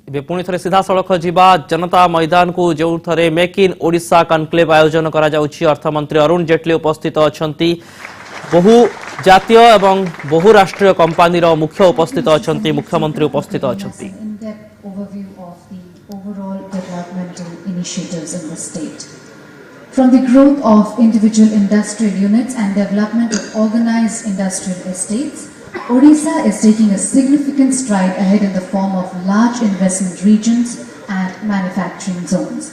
ଏବେ ପୁଣି ଥରେ ସିଧାସଳଖ ଯିବା जनता मैदान को जो थे मेक इन ओडिशा कनक्लेव आयोजन करा जाउछि। अर्थमंत्री अरुण जेटली उपस्थित अछंती। बहु जातीय एवं बहुराष्ट्रीय कंपनी मुख्य उपस्थित अछंती, मुख्यमंत्री उपस्थित अछंती। From the growth of individual industrial units and development of organized industrial estates, Odisha is taking a significant stride ahead in the form of large investment regions and manufacturing zones.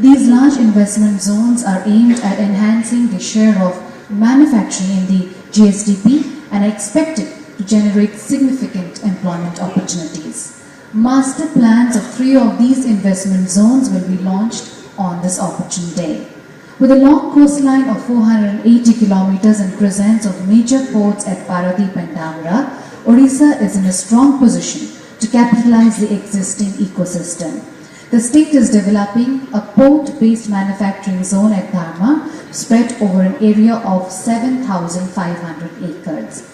These large investment zones are aimed at enhancing the share of manufacturing in the GSDP and are expected to generate significant employment opportunities. Master plans of 3 of these investment zones will be launched on this opportune day. With a long coastline of 480 kilometers and presence of major ports at Paradeep and Dhamra, Odisha is in a strong position to capitalize the existing ecosystem. The state is developing a port-based manufacturing zone at Dhamra spread over an area of 7,500 acres.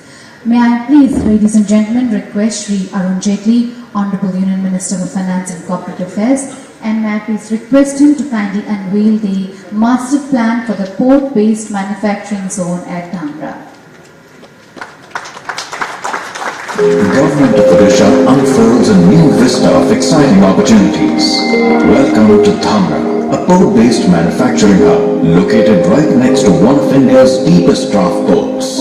May I please, ladies and gentlemen, request Shri Arun Jaitley, Honorable Union Minister of Finance and Corporate Affairs, and may I please request him to kindly unveil the master plan for the port-based manufacturing zone at Dhamra. The Government of Odisha unfolds a new vista of exciting opportunities. Welcome to Dhamra, a port-based manufacturing hub located right next to one of India's deepest draft ports.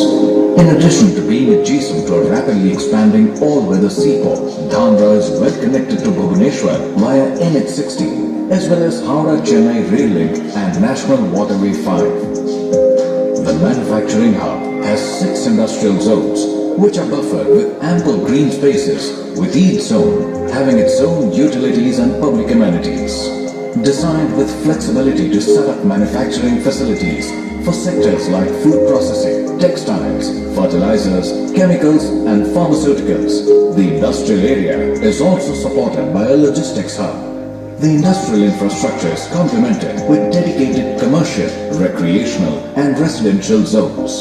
In addition to being adjacent to a rapidly expanding all-weather seaport, Dhamra is well connected to Bhubaneswar via NH16, as well as Howrah-Chennai rail link and National Waterway 5. The manufacturing hub has 6 industrial zones, which are buffered with ample green spaces, with each zone having its own utilities and public amenities. Designed with flexibility to set up manufacturing facilities for sectors like food processing, textiles, fertilizers, chemicals and pharmaceuticals, the industrial area is also supported by a logistics hub. The industrial infrastructure is complemented with dedicated commercial, recreational and residential zones.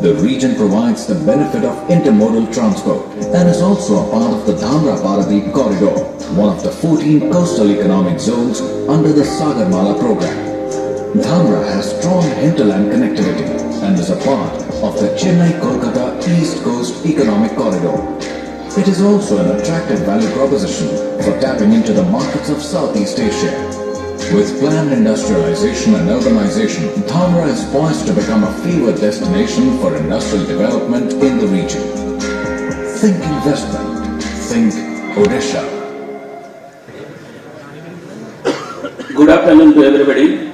The region provides the benefit of intermodal transport and is also a part of the Dhamra-Paradeep corridor, one of the 14 coastal economic zones under the Sagarmala program. Dhamra has strong hinterland connectivity and is a part of the Chennai-Kolkata East Coast Economic Corridor. It is also an attractive value proposition for tapping into the markets of Southeast Asia. With planned industrialization and urbanization, Dhamra is poised to become a favored destination for industrial development in the region. Think investment. Think Odisha. Good afternoon to everybody.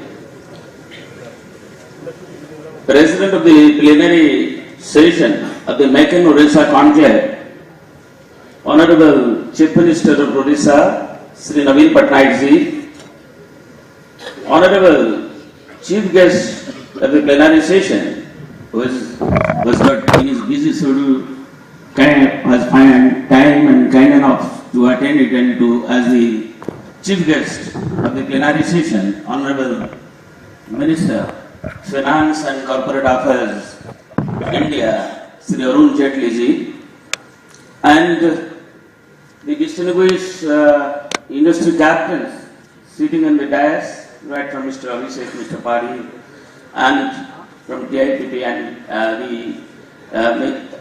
President of the plenary session of the Make in Odisha Conclave, Honorable Chief Minister of Odisha, Sri Naveen Patnaik ji, Honorable Chief Guest of the plenary session, was not in his busy schedule, has found time and kind enough to attend it, and to as the Chief Guest of the plenary session, Honorable Minister, Finance and Corporate Affairs, India, Sri Arun Jaitley ji, and the distinguished industry captains sitting on the dais, right from Mr. Abhishek, Mr. Pari, and from TIPP, and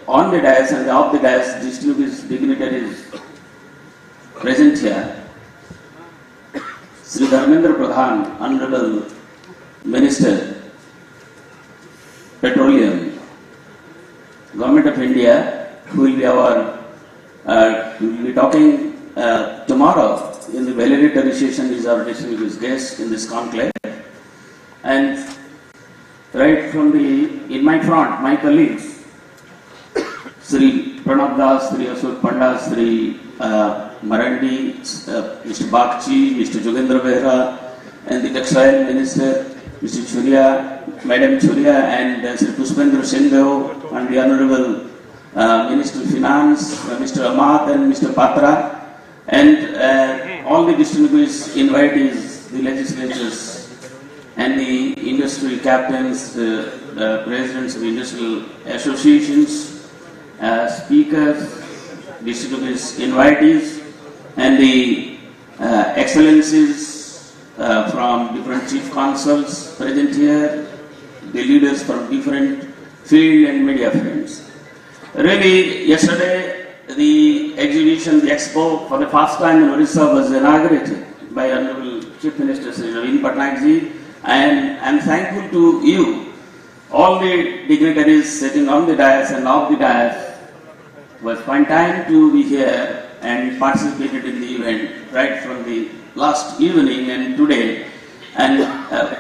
on the dais and off the dais, distinguished dignitaries present here. Sri Dharmendra Pradhan, Honorable Minister, Petroleum, Government of India, who will be talking tomorrow in the valedictory session, is our distinguished guest in this conclave. And right from in my front, my colleagues, Sri Pranab Das, Sri Ashok Panda, Sri Marandi, Mr. Bakchi, Mr. Jogendra Behra, and the Textile Minister, Mr. Churia, Madam Churia, and Sri Puspendra Singh, and the Honorable Minister of Finance, Mr. Amat and Mr. Patra, and all the distinguished invitees, the legislators, and the industry captains, presidents of industrial associations, speakers, distinguished invitees, and the excellencies from different chief consuls present here, the leaders from different field and media friends. Really, yesterday the exhibition, the expo for the first time in Odisha was inaugurated by Honorable Chief Minister Sri Naveen Patnaik ji, and I am thankful to you, all the dignitaries sitting on the dais and off the dais. It was fine time to be here and participated in the event right from the last evening and today. And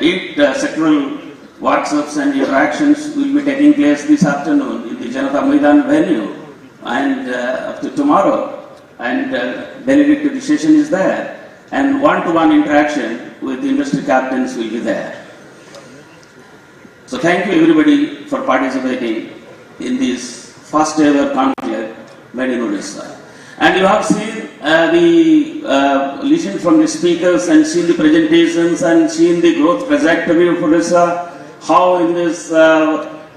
8 sectoral workshops and interactions will be taking place this afternoon in the Janata Maidan venue and up to tomorrow. And delegate to the session is there. And one-to-one interaction with the industry captains will be there. So thank you everybody for participating in this first ever conclave made in Odisha. And you have seen listened from the speakers and seen the presentations and seen the growth trajectory of Odisha, how in this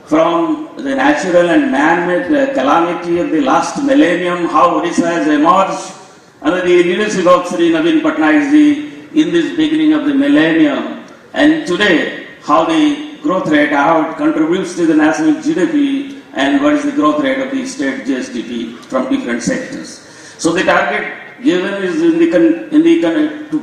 from the natural and man-made calamity of the last millennium, how Odisha has emerged under the leadership of Sri Naveen Patnaik ji in this beginning of the millennium. And today, how the growth rate, how it contributes to the national GDP, and what is the growth rate of the state GSDP from different sectors. So the target given is to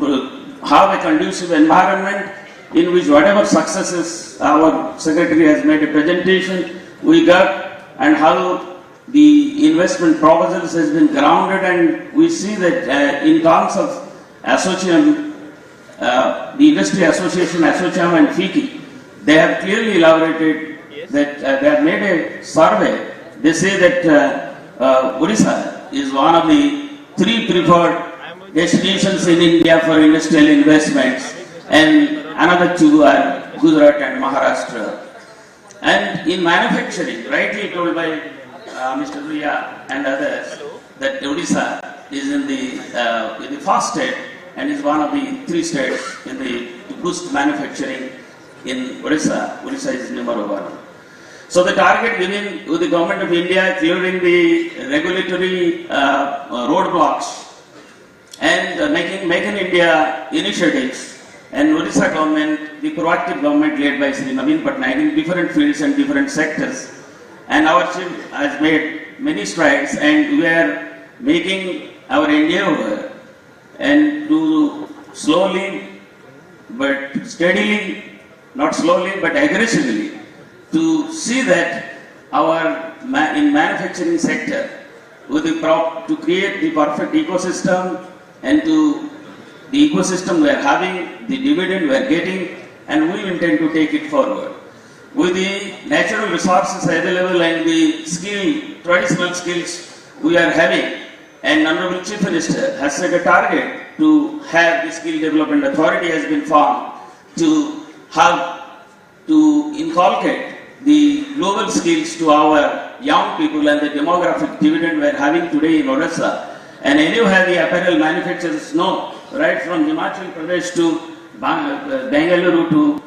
have a conducive environment in which whatever successes our secretary has made a presentation, we got, and how the investment proposals has been grounded, and we see that in terms of association, the industry association, Associam and FICCI, they have clearly elaborated that they have made a survey. They say that Odisha is one of the 3 preferred destinations in India for industrial investments, and another 2 are Gujarat and Maharashtra. And in manufacturing, rightly told by Mr. Riya and others, that Odisha is in the first state and is one of the 3 states in to boost manufacturing in Odisha. Odisha is number 1. So the target given with the government of India, clearing the regulatory roadblocks and making Make in India initiatives, and Odisha government, the proactive government led by Sri Naveen Patnaik in different fields and different sectors. And our chief has made many strides, and we are making our endeavor and to slowly but steadily, not slowly but aggressively, to see that our in manufacturing sector with to create the perfect ecosystem, and to the ecosystem we are having, the dividend we are getting, and we intend to take it forward. With the natural resources available and the traditional skills we are having, and Honorable Chief Minister has set a target to have the Skill Development Authority has been formed to inculcate the global skills to our young people, and the demographic dividend we are having today in Odisha. And anywhere the apparel manufacturers know, right from Himachal Pradesh to Bengaluru to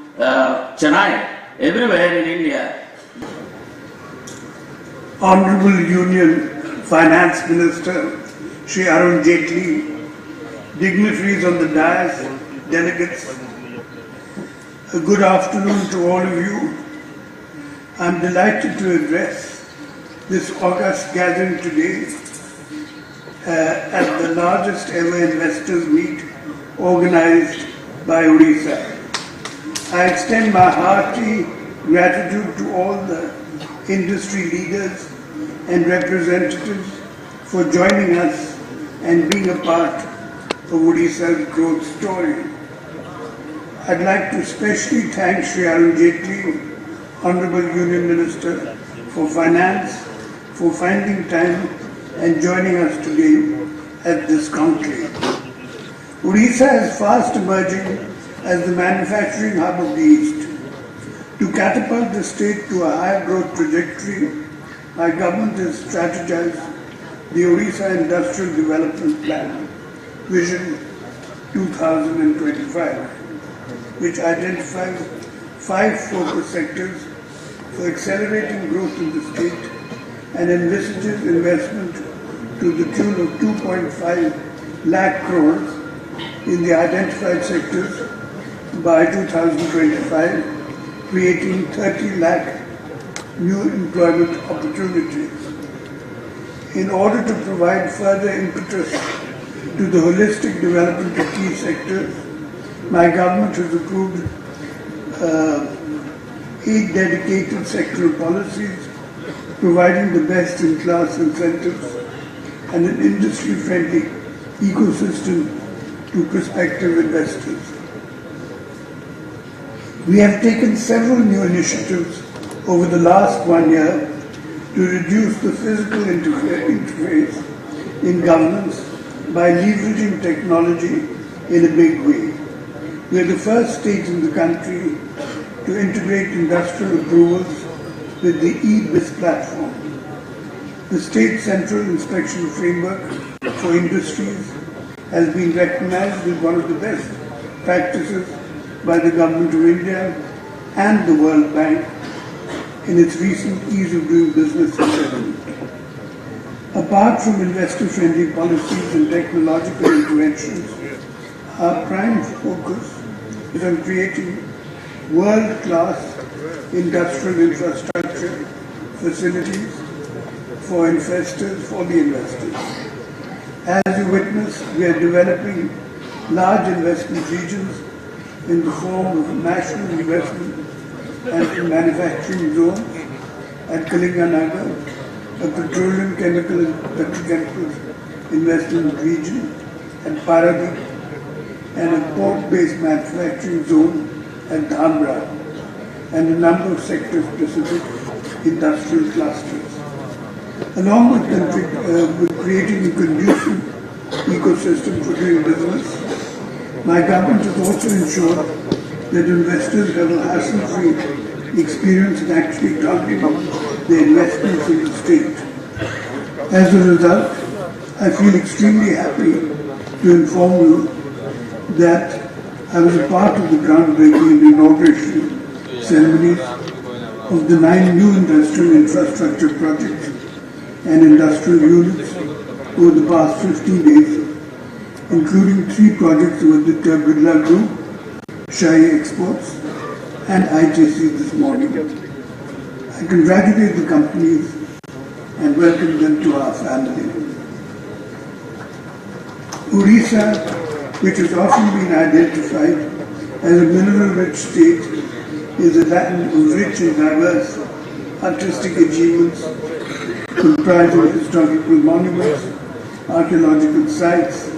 Chennai, everywhere in India. Honorable Union Finance Minister Shri Arun Jaitley, dignitaries on the dais, delegates, a good afternoon to all of you. I am delighted to address this august gathering today at the largest ever investors meet organized by Odisha. I extend my hearty gratitude to all the industry leaders and representatives for joining us and being a part of Odisha's growth story. I'd like to especially thank Shri Arun Jaitley, Honorable Union Minister for Finance, for finding time and joining us today at this conclave. Odisha is fast emerging as the manufacturing hub of the East. To catapult the state to a higher growth trajectory, our government has strategized the Odisha Industrial Development Plan, Vision 2025, which identifies 5 focus sectors for accelerating growth in the state and envisages investment to the tune of 2.5 lakh crores in the identified sectors by 2025, creating 30 lakh new employment opportunities. In order to provide further impetus to the holistic development of key sectors, my government has approved 8 dedicated sectoral policies, providing the best-in-class incentives and an industry-friendly ecosystem to prospective investors. We have taken several new initiatives over the last 1 year to reduce the physical interface in governance by leveraging technology in a big way. We are the first state in the country to integrate industrial approvals with the e-BIS platform. The State Central Inspection Framework for Industries has been recognized as one of the best practices by the Government of India and the World Bank in its recent Ease of Doing Business assessment. Apart from investor-friendly policies and technological interventions, our prime focus is on creating world-class industrial infrastructure facilities for investors, for the investors. As you witness, we are developing large investment regions in the form of national investment and manufacturing zones at Kalinganagar, a petroleum, chemical and petrochemical investment region at Paradip, and a port-based manufacturing zone at Dhamra, and a number of sector-specific industrial clusters. Along with creating a conducive ecosystem for doing business, my government has also ensured that investors have a hassle-free experience in actually targeting their investments in the state. As a result, I feel extremely happy to inform you that I was a part of the groundbreaking and inauguration ceremonies of the 9 new industrial infrastructure projects and industrial units over the past 15 days, including 3 projects with the Birla Group, Shahi Exports, and ITC this morning. I congratulate the companies and welcome them to our family. Odisha, which has often been identified as a mineral-rich state, is a land of rich and diverse artistic achievements comprising historical monuments, archaeological sites,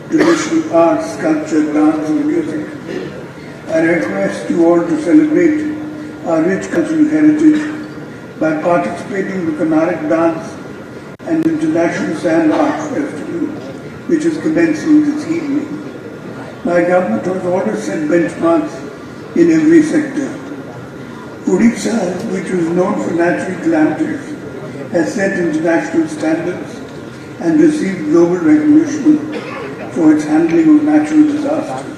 traditional arts, sculpture, dance and music. I request you all to celebrate our rich cultural heritage by participating in the Kanak dance and International Sand Art Festival, which is commencing this evening. My government has always set benchmarks in every sector. Odisha, which was known for natural calamities, has set international standards and received global recognition for its handling of natural disasters.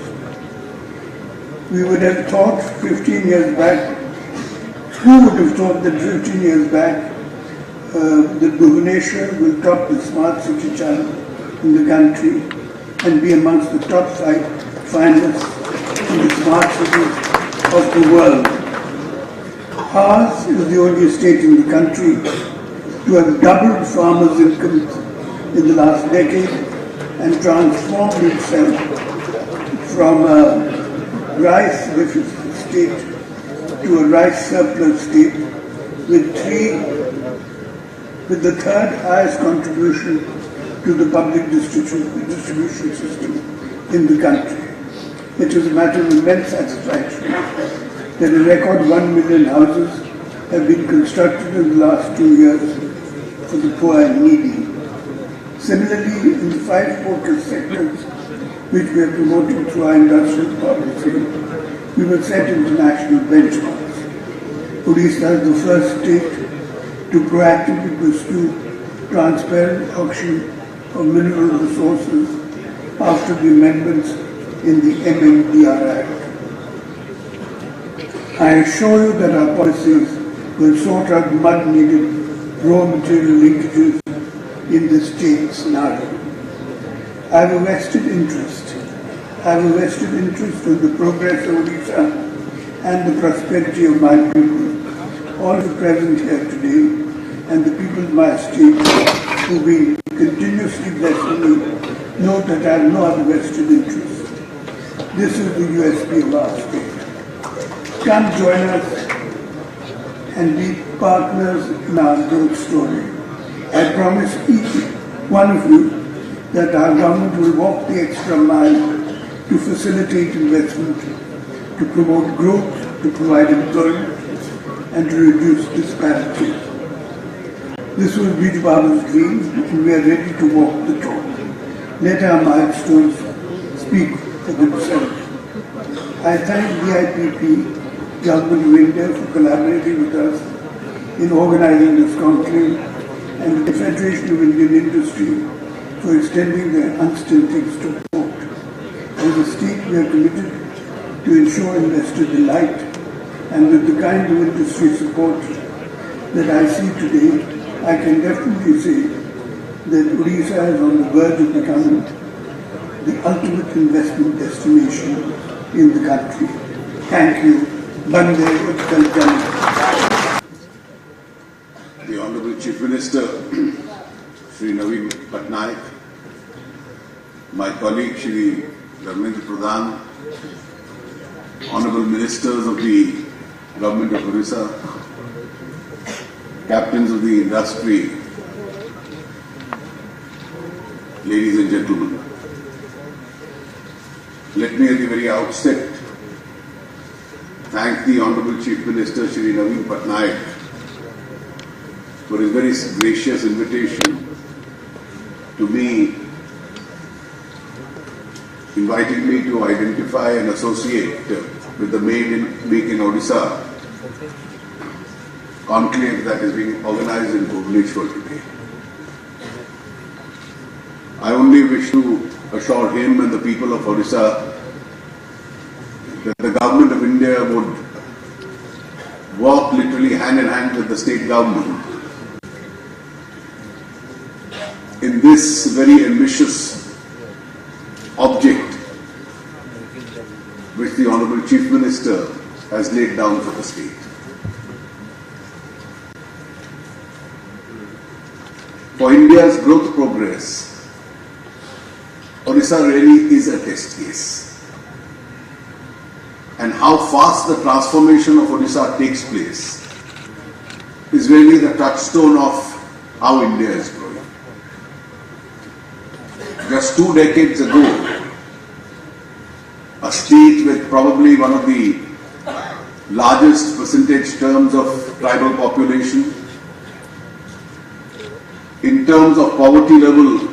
We would have thought 15 years back, who would have thought that 15 years back that Bhubaneswar will top the smart city challenge in the country and be amongst the top 5 finalists in the smart cities of the world. Ours is the only state in the country to have doubled farmers' incomes in the last decade and transformed itself from a rice deficit state to a rice surplus state with the 3rd highest contribution to the public distribution system in the country. It is a matter of immense satisfaction that a record 1 million houses have been constructed in the last 2 years for the poor and needy. Similarly, in the 5 focus sectors which we are promoting through our industrial policy, we will set international benchmarks. Odisha is the first state to proactively pursue transparent auction of mineral resources after the amendments in the MMDR Act. I assure you that our policies will sort out much-needed raw material linkages in the state scenario. I have a vested interest have a vested interest in the progress of Odisha and the prosperity of my people. All who are present here today and the people of my state who will continuously bless me know that I have no other vested interest. This is the USP of our state. Come join us and be partners in our growth story. I promise each one of you that our government will walk the extra mile to facilitate investment, to promote growth, to provide employment, and to reduce disparities. This was Biju Babu's dream, and we are ready to walk the talk. Let our milestones speak for themselves. I thank the IPP, Government of India, for collaborating with us in organizing this conclave, and the Federation of Indian Industry for extending their unstinted support. As a state, we are committed to ensure investor delight, and with the kind of industry support that I see today, I can definitely say that Odisha is on the verge of becoming the ultimate investment destination in the country. Thank you. Bande Utkal Janak. The Honorable Chief Minister, Shri Naveen Patnaik, my colleague Shri Dharmendra Pradhan, Honorable Ministers of the Government of Odisha, Captains of the Industry, ladies and gentlemen, let me at the very outset thank the Honorable Chief Minister Shri Naveen Patnaik for his very gracious invitation to me, inviting me to identify and associate with the Make in Odisha conclave that is being organized in Bhubaneswar today. I only wish to assure him and the people of Odisha that the Government of India would work literally hand in hand with the state government in this very ambitious object which the Honorable Chief Minister has laid down for the state. For India's growth progress, Odisha really is a test case. And how fast the transformation of Odisha takes place is really the touchstone of how India is growing. Just 2 decades ago, a state with probably one of the largest percentage terms of tribal population, in terms of poverty level,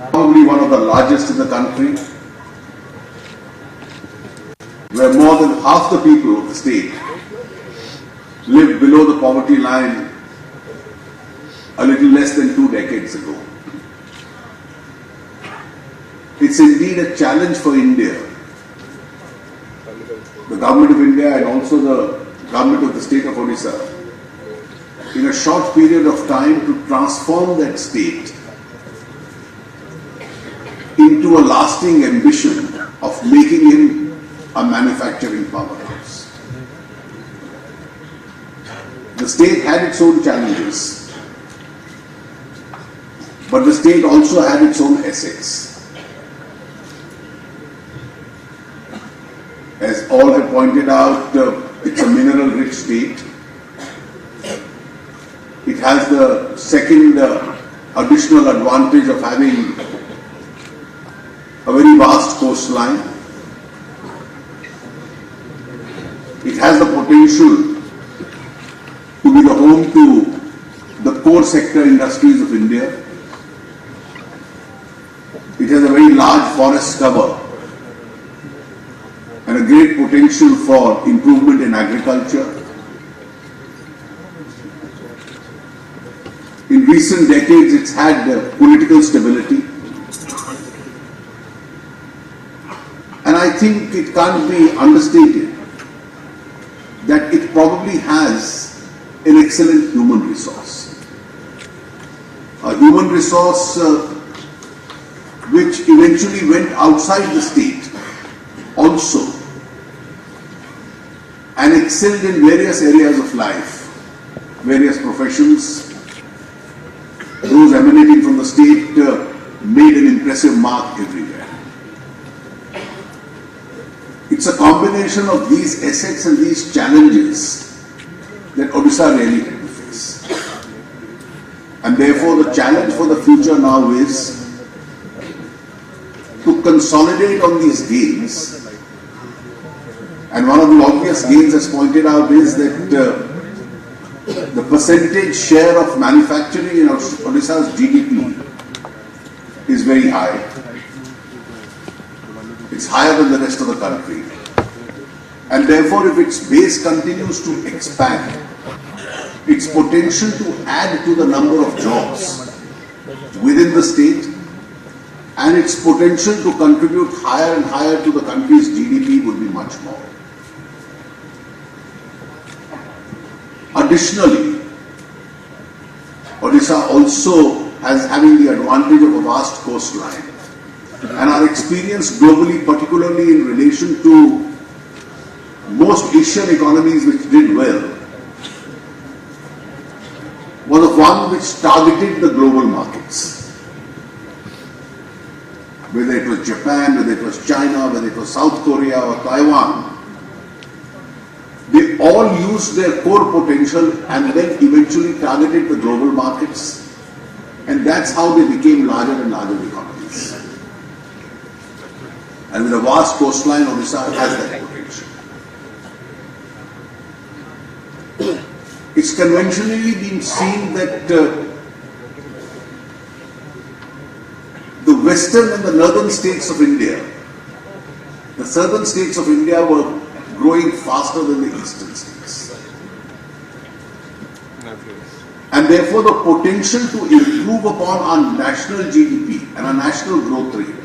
probably one of the largest in the country, where more than half the people of the state lived below the poverty line a little less than 2 decades ago. It's indeed a challenge for India, the Government of India and also the Government of the state of Odisha, in a short period of time to transform that state into a lasting ambition of making him a manufacturing powerhouse. The state had its own challenges, but the state also had its own assets. As all have pointed out, it's a mineral-rich state. It has the second additional advantage of having a very vast coastline. It has the potential to be the home to the core sector industries of India. It has a very large forest cover and a great potential for improvement in agriculture. In recent decades, it's had political stability. And I think it can't be understated that it probably has an excellent human resource. A human resource which eventually went outside the state also and excelled in various areas of life, various professions. Those emanating from the state made an impressive mark everywhere. It's a combination of these assets and these challenges that Odisha really had to face. And therefore the challenge for the future now is to consolidate on these gains. And one of the obvious gains, as pointed out, is that the percentage share of manufacturing in Odisha's GDP is very high. It's higher than the rest of the country. And therefore, if its base continues to expand, its potential to add to the number of jobs within the state and its potential to contribute higher and higher to the country's GDP would be much more. Additionally, Odisha also has having the advantage of a vast coastline, and our experience globally, particularly in relation to most Asian economies which did well, was of one which targeted the global markets. Whether it was Japan, whether it was China, whether it was South Korea or Taiwan, they all used their core potential and then eventually targeted the global markets. And that's how they became larger and larger economies. And with a vast coastline, Odisha has that potential. It's conventionally been seen that the western and the northern states of India, the southern states of India were growing faster than the eastern states. And therefore the potential to improve upon our national GDP and our national growth rate